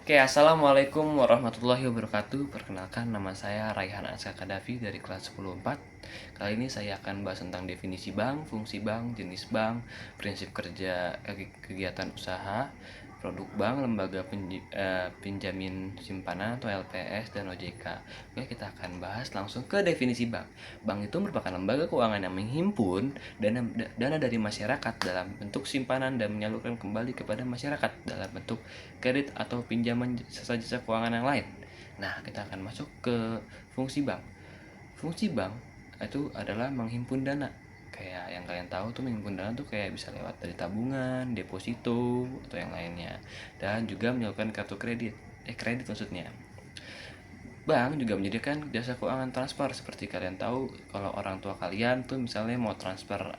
Oke, assalamualaikum warahmatullahi wabarakatuh. Perkenalkan, nama saya Raihan Anska Kadafi dari kelas 10-4. Kali ini saya akan bahas tentang definisi bank, fungsi bank, jenis bank, prinsip kerja kegiatan usaha, produk bank, lembaga penjamin simpanan atau LPS, dan OJK. Oke, kita akan bahas langsung ke definisi bank. Bank itu merupakan lembaga keuangan yang menghimpun dana dari masyarakat dalam bentuk simpanan dan menyalurkan kembali kepada masyarakat dalam bentuk kredit atau pinjaman jasa keuangan yang lain. Nah, kita akan masuk ke fungsi bank. Fungsi bank itu adalah menghimpun dana. Kayak yang kalian tahu tuh, menghimpun dana tuh kayak bisa lewat dari tabungan, deposito, atau yang lainnya. Dan juga menyalurkan kartu kredit. Kredit maksudnya. Bank juga menyediakan jasa keuangan transfer. Seperti kalian tahu, kalau orang tua kalian tuh misalnya mau transfer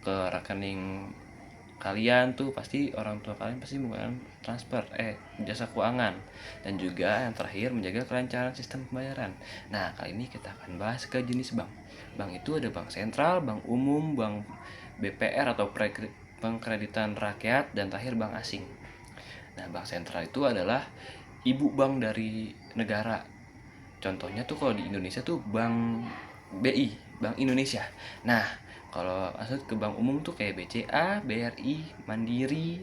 ke rekening kalian tuh, pasti orang tua kalian pasti menggunakan transfer jasa keuangan. Dan juga yang terakhir, menjaga kelancaran sistem pembayaran. Nah, kali ini kita akan bahas ke jenis bank. Bank itu ada bank sentral, bank umum, bank BPR atau bank kreditan rakyat, dan terakhir bank asing. Nah, bank sentral itu adalah ibu bank dari negara. Contohnya tuh kalau di Indonesia tuh Bank BI, Bank Indonesia. Nah, kalau masuk ke bank umum tuh kayak BCA, BRI, Mandiri,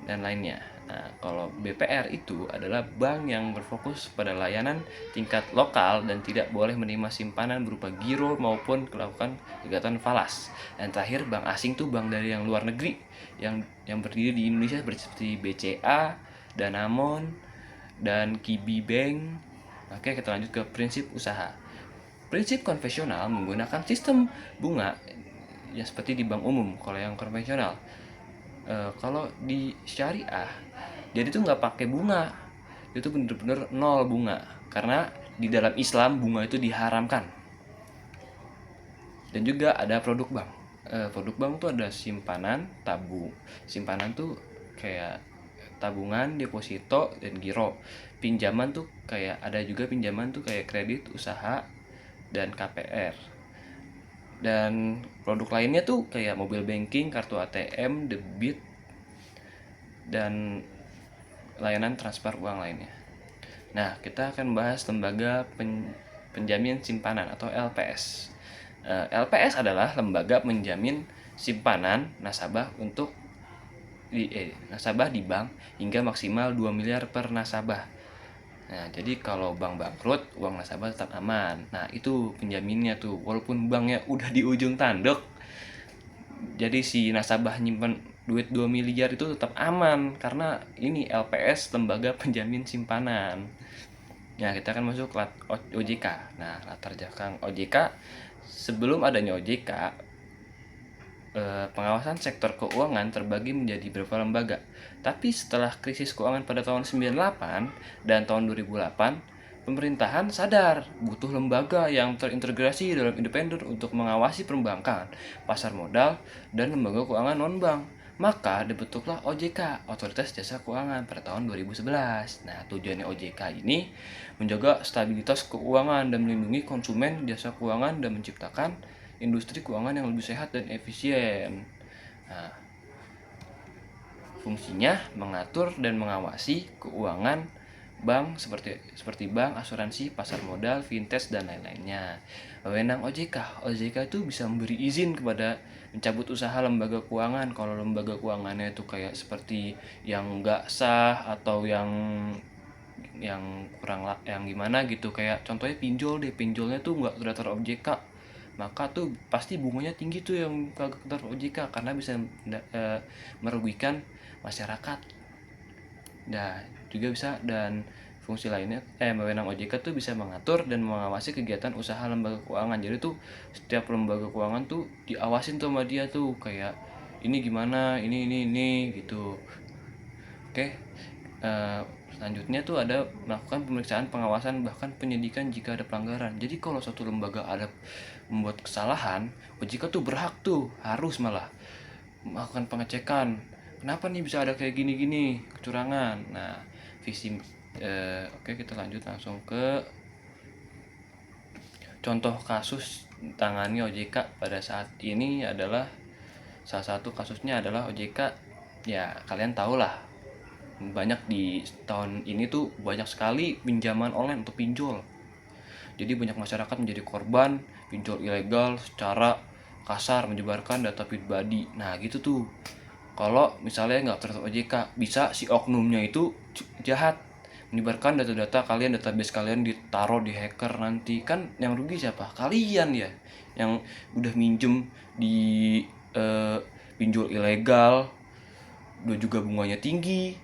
dan lainnya. Nah, kalau BPR itu adalah bank yang berfokus pada layanan tingkat lokal dan tidak boleh menerima simpanan berupa giro maupun melakukan kegiatan falas. Dan terakhir, bank asing tuh bank dari yang luar negeri yang berdiri di Indonesia seperti BCA, Danamon, dan Kibi Bank. Oke, kita lanjut ke prinsip usaha. Prinsip konvensional menggunakan sistem bunga ya seperti di bank umum. Kalau yang konvensional, kalau di syariah, jadi tuh nggak pakai bunga, itu bener-bener nol bunga, karena di dalam Islam bunga itu diharamkan. Dan juga ada produk bank. Produk bank tuh ada simpanan, simpanan tuh kayak tabungan, deposito, dan giro. Pinjaman tuh kayak ada juga pinjaman tuh kayak kredit usaha dan KPR. Dan produk lainnya tuh kayak mobile banking, kartu ATM, debit, dan layanan transfer uang lainnya. Nah, kita akan bahas lembaga penjamin simpanan atau LPS. LPS adalah lembaga menjamin simpanan nasabah nasabah di bank hingga maksimal 2 miliar per nasabah. Nah, jadi kalau bank bangkrut, uang nasabah tetap aman. Nah, itu penjaminnya tuh. Walaupun banknya udah di ujung tanduk, jadi si nasabah nyimpan duit 2 miliar itu tetap aman karena ini LPS, lembaga penjamin simpanan. Nah, kita akan masuk ke OJK. Nah, latar belakang OJK, sebelum adanya OJK, pengawasan sektor keuangan terbagi menjadi beberapa lembaga. Tapi setelah krisis keuangan pada tahun 98 dan tahun 2008, pemerintahan sadar butuh lembaga yang terintegrasi dalam independen untuk mengawasi perbankan, pasar modal, dan lembaga keuangan non-bank. Maka dibentuklah OJK, Otoritas Jasa Keuangan, pada tahun 2011. Nah, tujuannya OJK ini menjaga stabilitas keuangan dan melindungi konsumen jasa keuangan dan menciptakan industri keuangan yang lebih sehat dan efisien. Nah, fungsinya mengatur dan mengawasi keuangan bank seperti bank, asuransi, pasar modal, fintech, dan lain-lainnya. Wewenang OJK. OJK itu bisa memberi izin kepada mencabut usaha lembaga keuangan kalau lembaga keuangannya itu kayak seperti yang nggak sah atau yang kurang yang gimana gitu, kayak contohnya pinjolnya tuh nggak terdaftar OJK, maka tuh pasti bunganya tinggi tuh yang kagak terdaftar OJK karena bisa merugikan masyarakat. Nah, juga bisa. Dan fungsi lainnya wewenang OJK tuh bisa mengatur dan mengawasi kegiatan usaha lembaga keuangan. Jadi tuh setiap lembaga keuangan tuh diawasin tuh sama dia tuh, kayak ini gimana, ini gitu. Oke. Selanjutnya tuh ada melakukan pemeriksaan, pengawasan, bahkan penyidikan jika ada pelanggaran. Jadi kalau suatu lembaga ada membuat kesalahan, OJK tuh berhak tuh, harus malah melakukan pengecekan. Kenapa nih bisa ada kayak gini-gini kecurangan? Nah, oke, kita lanjut langsung ke contoh kasus tangani OJK pada saat ini adalah, salah satu kasusnya adalah OJK, ya kalian tahu lah, banyak di tahun ini tuh banyak sekali pinjaman online untuk pinjol. Jadi banyak masyarakat menjadi korban pinjol ilegal secara kasar, menyebarkan data pribadi. Nah gitu tuh. Kalau misalnya nggak terdaftar OJK, bisa si oknumnya itu jahat, menyebarkan data-data kalian, database kalian ditaruh di hacker. Nanti kan yang rugi siapa? Kalian ya, yang udah minjem di eh, pinjol ilegal, udah juga bunganya tinggi.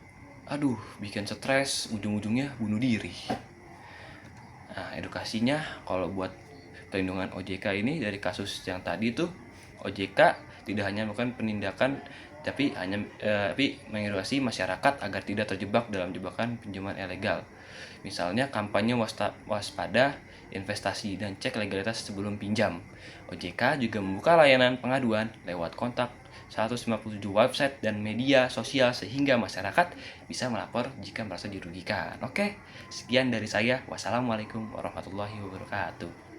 Aduh, bikin stres, ujung-ujungnya bunuh diri. Nah, edukasinya kalau buat perlindungan OJK ini dari kasus yang tadi tuh, OJK tidak hanya melakukan penindakan tapi mengedukasi masyarakat agar tidak terjebak dalam jebakan pinjaman ilegal. Misalnya kampanye waspada investasi dan cek legalitas sebelum pinjam. OJK juga membuka layanan pengaduan lewat kontak 157 website dan media sosial sehingga masyarakat bisa melapor jika merasa dirugikan. Oke, sekian dari saya. Wassalamualaikum warahmatullahi wabarakatuh.